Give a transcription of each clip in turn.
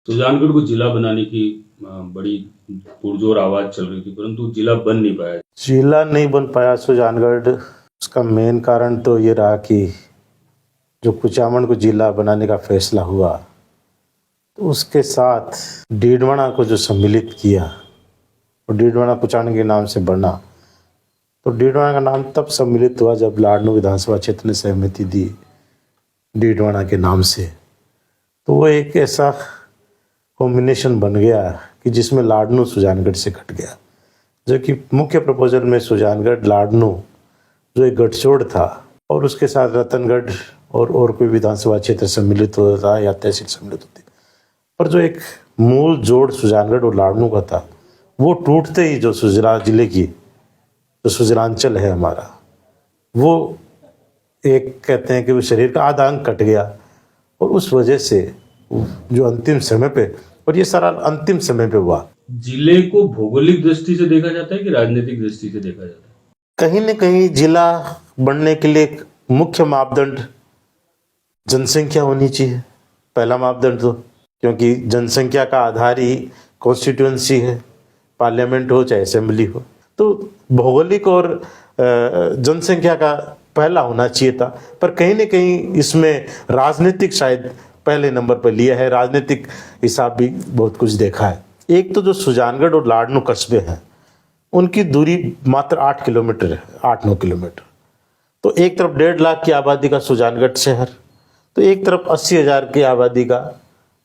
सुजानगढ़ को जिला बनाने की बड़ी पुरजोर आवाज चल रही थी, परंतु जिला बन नहीं पाया। जिला नहीं बन पाया सुजानगढ़। उसका मेन कारण तो ये रहा कि जो कुचामन को जिला बनाने का फैसला हुआ तो उसके साथ डीडवाना को जो सम्मिलित किया और डीडवाना कुचामन के नाम से बना। तो डीडवाना का नाम तब सम्मिलित हुआ जब लाडनू विधानसभा क्षेत्र ने सहमति दी डीडवाना के नाम से। तो वो एक ऐसा कॉम्बिनेशन बन गया कि जिसमें लाडनू सुजानगढ़ से कट गया, जो कि मुख्य प्रपोजल में सुजानगढ़ लाडनू जो एक गठजोड़ था और उसके साथ रतनगढ़ और कोई विधानसभा क्षेत्र सम्मिलित होता था या तहसील सम्मिलित होती, पर जो एक मूल जोड़ सुजानगढ़ और लाडनू का था वो टूटते ही जो सुजला जिले की जो सुजलांचल है हमारा, वो एक कहते हैं कि वो शरीर का आधा अंग कट गया। और उस वजह से जो अंतिम समय पे, और ये सारा अंतिम समय पे हुआ। जिले को भौगोलिक दृष्टि से देखा जाता है कि राजनीतिक दृष्टि से देखा जाता है? कहीं न कहीं जिला बनने के लिए एक मुख्य मापदंड जनसंख्या होनी चाहिए, पहला मापदंड। तो क्योंकि जनसंख्या का आधार ही कॉन्स्टिट्यूएंसी है, पार्लियामेंट हो चाहे असेंबली हो। तो भौगोलिक और जनसंख्या का पहला होना चाहिए था, पर कहीं न कहीं इसमें राजनीतिक शायद पहले नंबर पर लिया है। राजनीतिक हिसाब भी बहुत कुछ देखा है। एक तो जो सुजानगढ़ और लाडनू कस्बे हैं उनकी दूरी मात्र 8 किलोमीटर है, 8-9 किलोमीटर। तो एक तरफ 1.5 लाख की आबादी का सुजानगढ़ शहर, तो एक तरफ 80,000 की आबादी का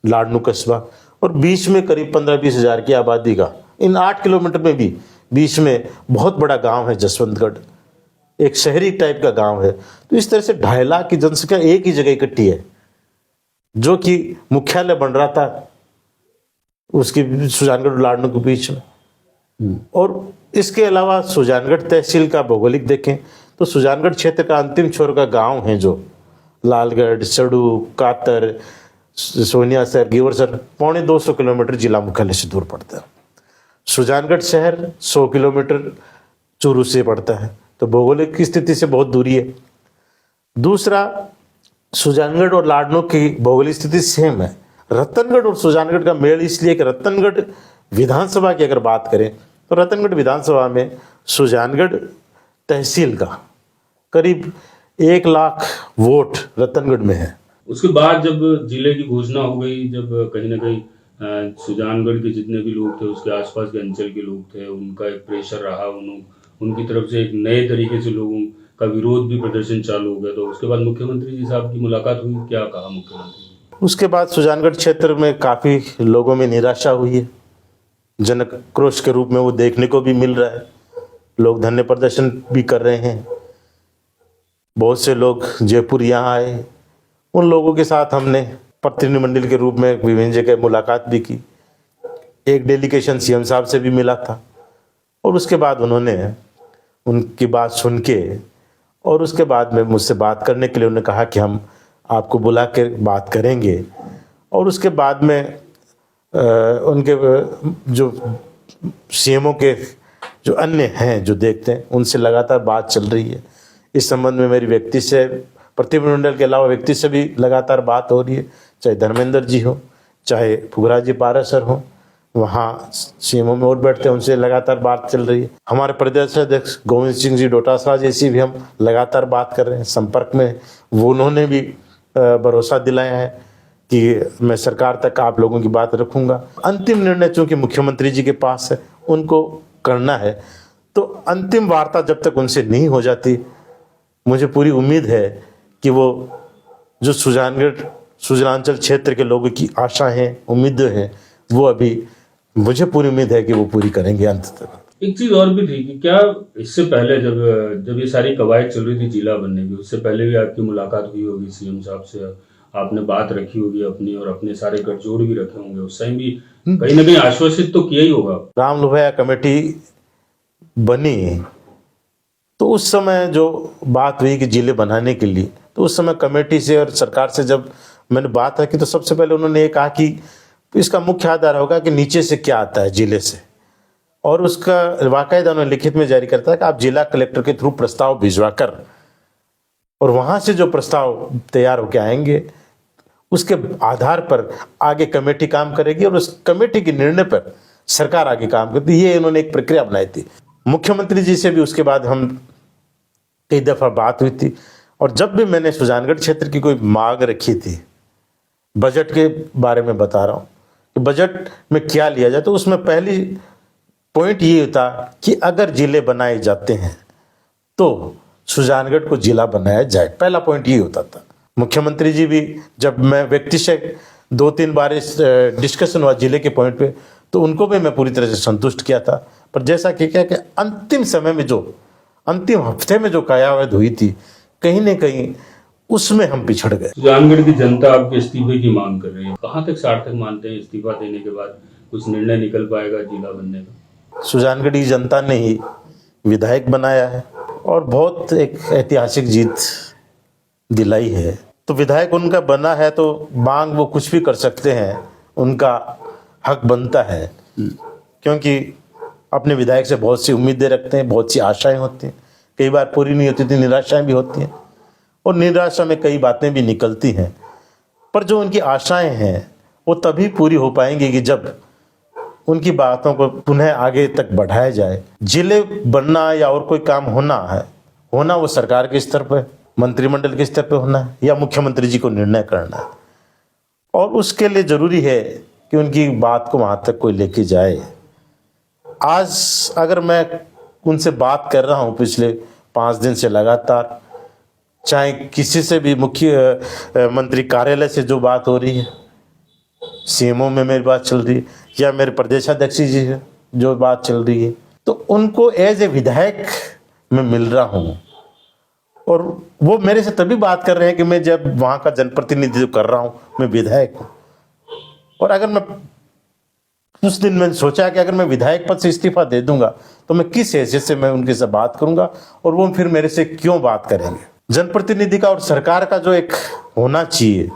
लाडनू कस्बा, और बीच में करीब 15-20 हज़ार की आबादी का, इन 8 किलोमीटर में भी बीच में बहुत बड़ा गांव है जसवंतगढ़, एक शहरी टाइप का गांव है। तो इस तरह से 2.5 लाख की जनसंख्या एक ही जगह इकट्ठी है, जो कि मुख्यालय बन रहा था उसकी सुजानगढ़ और लाडनू के बीच में। और इसके अलावा सुजानगढ़ तहसील का भौगोलिक देखें तो सुजानगढ़ क्षेत्र का अंतिम छोर का गांव है जो लालगढ़, सड़ू, कातर, सोनियासर, गिवरसर, 250 किलोमीटर जिला मुख्यालय से दूर पड़ता है। सुजानगढ़ शहर 100 किलोमीटर चूरू से पड़ता है, तो भौगोलिक की स्थिति से बहुत दूरी है। दूसरा, सुजानगढ़ और लाडनू की भौगोलिक स्थिति सेम है। रतनगढ़ और सुजानगढ़ का मेल इसलिए कि रतनगढ़ विधानसभा की अगर बात करें तो रतनगढ़ विधानसभा में सुजानगढ़ तहसील का करीब 1 लाख वोट रतनगढ़ में है। उसके बाद जब जिले की घोषणा हो गई, जब कहीं ना कहीं सुजानगढ़ के जितने भी लोग थे, उसके आसपास के अंचल के लोग थे, उनका एक प्रेशर रहा, उनकी तरफ से एक नए तरीके से लोगों का विरोध भी प्रदर्शन चालू हो गया। तो उसके बाद मुख्यमंत्री जी साहब की मुलाकात हुई, क्या कहा मुख्यमंत्री? उसके बाद सुजानगढ़ क्षेत्र में काफ़ी लोगों में निराशा हुई है, जनक्रोश के रूप में वो देखने को भी मिल रहा है। लोग धरने प्रदर्शन भी कर रहे हैं, बहुत से लोग जयपुर यहाँ आए, उन लोगों के साथ हमने प्रतिनिधिमंडल के रूप में विभिन्न जगह मुलाकात भी की। एक डेलीगेशन सीएम साहब से भी मिला था, और उसके बाद उन्होंने उनकी बात सुन के और उसके बाद में मुझसे बात करने के लिए उन्होंने कहा कि हम आपको बुला के बात करेंगे। और उसके बाद में उनके जो सीएमओ के जो अन्य हैं जो देखते हैं, उनसे लगातार बात चल रही है। इस संबंध में मेरी व्यक्ति से, प्रतिनिधिमंडल के अलावा व्यक्ति से भी लगातार बात हो रही है, चाहे धर्मेंद्र जी हो, चाहे फुगराज जी पारासर हो, वहाँ सीएमओ में और बैठते हैं, उनसे लगातार बात चल रही है। हमारे प्रदेश अध्यक्ष गोविंद सिंह जी डोटासरा जैसी भी हम लगातार बात कर रहे हैं, संपर्क में। वो उन्होंने भी भरोसा दिलाया है कि मैं सरकार तक आप लोगों की बात रखूंगा। अंतिम निर्णय चूंकि मुख्यमंत्री जी के पास है, उनको करना है, तो अंतिम वार्ता जब तक उनसे नहीं हो जाती, मुझे पूरी उम्मीद है कि वो जो सुजानगढ़ सुजलांचल क्षेत्र के लोगों की आशा हैं, उम्मीदें हैं, वो अभी मुझे पूरी उम्मीद है कि वो पूरी करेंगे अंत तक। एक चीज और भी थी कि क्या इससे पहले जब ये सारी कवायद चल रही थी जिला बनने की, उससे पहले भी आपकी मुलाकात हुई होगी सीएम साहब से, आपने बात रखी होगी अपनी, और अपने सारे गठजोड़ भी रखे होंगे, उस टाइम भी कहीं ना कहीं आश्वासित तो किया ही होगा। राम लोहिया कमेटी बनी तो उस समय जो बात हुई कि जिले बनाने के लिए, तो उस समय कमेटी से और सरकार से जब मैंने बात रखी तो सबसे पहले उन्होंने ये कहा कि इसका मुख्य आधार होगा कि नीचे से क्या आता है जिले से, और उसका बाकायदा उन्होंने लिखित में जारी करता है कि आप जिला कलेक्टर के थ्रू प्रस्ताव भिजवा कर, और वहाँ से जो प्रस्ताव तैयार होकर आएंगे उसके आधार पर आगे कमेटी काम करेगी और उस कमेटी के निर्णय पर सरकार आगे काम करती। ये इन्होंने एक प्रक्रिया बनाई थी। मुख्यमंत्री जी से भी उसके बाद हम कई दफ़ा बात हुई थी, और जब भी मैंने सुजानगढ़ क्षेत्र की कोई मांग रखी थी, बजट के बारे में बता रहा हूँ कि बजट में क्या लिया जाए, तो उसमें पहली पॉइंट ये था कि अगर जिले बनाए जाते हैं तो सुजानगढ़ को जिला बनाया जाए। पहला पॉइंट ये होता था। मुख्यमंत्री जी भी, जब मैं व्यक्ति से 2-3 बार इस डिस्कशन हुआ जिले के पॉइंट पे, तो उनको भी मैं पूरी तरह से संतुष्ट किया था। पर जैसा कि क्या कि अंतिम समय में, जो अंतिम हफ्ते में जो कयावत हुई थी, कहीं न कहीं उसमें हम पिछड़ गए। सुजानगढ़ की जनता आपके इस्तीफे की मांग कर रही है, कहाँ तक सार्थक मानते हैं इस्तीफा देने के बाद कुछ निर्णय निकल पाएगा जिला बनने का? सुजानगढ़ की जनता ने ही विधायक बनाया है और बहुत एक ऐतिहासिक जीत दिलाई है। तो विधायक उनका बना है तो मांग वो कुछ भी कर सकते हैं, उनका हक बनता है, क्योंकि अपने विधायक से बहुत सी उम्मीदें रखते हैं, बहुत सी आशाएं होती हैं, कई बार पूरी नहीं होती थी, निराशाएं भी होती हैं, और निराशा में कई बातें भी निकलती हैं। पर जो उनकी आशाएं हैं वो तभी पूरी हो पाएंगी कि जब उनकी बातों को पुनः आगे तक बढ़ाया जाए। जिले बनना या और कोई काम होना है, होना वो सरकार के स्तर पर, मंत्रिमंडल के स्तर पर होना है, या मुख्यमंत्री जी को निर्णय करना है, और उसके लिए ज़रूरी है कि उनकी बात को वहाँ तक कोई लेके जाए। आज अगर मैं उनसे बात कर रहा हूँ पिछले 5 दिन से लगातार, चाहे किसी से भी मुख्य मंत्री कार्यालय से जो बात हो रही है, सीएमओ में मेरी बात चल रही है, या मेरे प्रदेशाध्यक्ष जी से जो बात चल रही है, तो उनको एज ए विधायक मैं मिल रहा हूँ, और वो मेरे से तभी बात कर रहे हैं कि मैं जब वहाँ का जनप्रतिनिधित्व कर रहा हूँ, मैं विधायक हूँ। और अगर मैं उस दिन मैंने सोचा कि अगर मैं विधायक पद से इस्तीफा दे दूंगा तो मैं किस हैसियत से मैं उनके से बात करूंगा, और वो फिर मेरे से क्यों बात करेंगे। जनप्रतिनिधि का और सरकार का जो एक होना चाहिए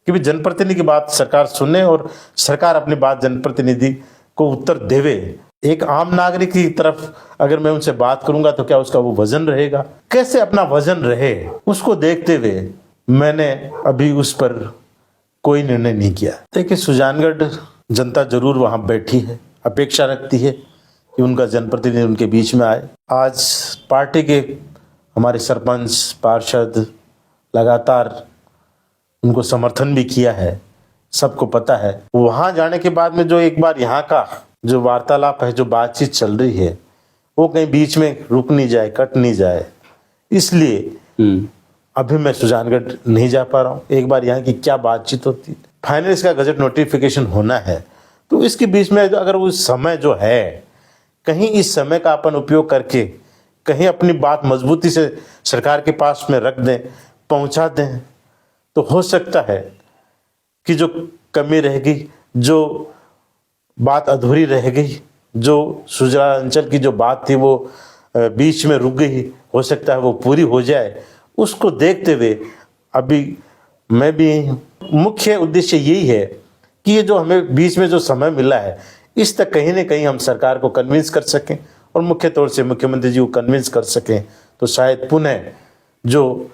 कि भी जनप्रतिनिधि की बात सरकार सुने और सरकार अपनी बात जनप्रतिनिधि को उत्तर देवे। एक आम नागरिक की तरफ अगर मैं उनसे बात करूंगा तो क्या उसका वो वजन रहेगा, कैसे अपना वजन रहे, उसको देखते हुए मैंने अभी उस पर कोई निर्णय नहीं किया। देखिए, सुजानगढ़ जनता जरूर वहाँ बैठी है, अपेक्षा रखती है कि उनका जनप्रतिनिधि उनके बीच में आए। आज पार्टी के हमारे सरपंच पार्षद लगातार उनको समर्थन भी किया है, सबको पता है। वहाँ जाने के बाद में जो एक बार यहाँ का जो वार्तालाप है, जो बातचीत चल रही है, वो कहीं बीच में रुक नहीं जाए, कट नहीं जाए, इसलिए अभी मैं सुजानगढ़ नहीं जा पा रहा हूँ। एक बार यहाँ की क्या बातचीत होती है, फाइनल इसका गजट नोटिफिकेशन होना है, तो इसके बीच में अगर वो समय जो है, कहीं इस समय का अपन उपयोग करके कहीं अपनी बात मजबूती से सरकार के पास में रख दें, पहुंचा दें, तो हो सकता है कि जो कमी रहेगी, जो बात अधूरी रह गई, जो सुजानचल की जो बात थी वो बीच में रुक गई, हो सकता है वो पूरी हो जाए। उसको देखते हुए अभी मैं भी, मुख्य उद्देश्य यही है कि ये जो हमें बीच में जो समय मिला है, इस तक कहीं ना कहीं हम सरकार को कन्विंस कर सकें और मुख्य तौर से मुख्यमंत्री जी को कन्विंस कर सकें, तो शायद पुनः जो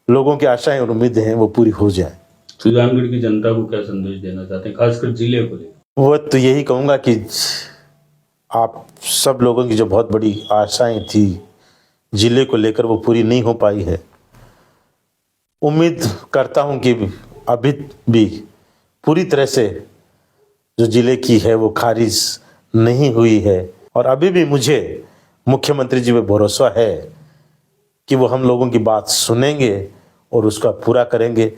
लोगों की आशाएं और उम्मीदें हैं वो पूरी हो जाए। सुजानगढ़ की जनता को क्या संदेश देना चाहते हैं, खासकर जिले को लेकर? वो तो यही कहूँगा कि आप सब लोगों की जो बहुत बड़ी आशाएं थी जिले को लेकर, वो पूरी नहीं हो पाई है। उम्मीद करता हूं कि अभी भी पूरी तरह से जो जिले की है वो खारिज नहीं हुई है, और अभी भी मुझे मुख्यमंत्री जी पे भरोसा है कि वो हम लोगों की बात सुनेंगे और उसका पूरा करेंगे।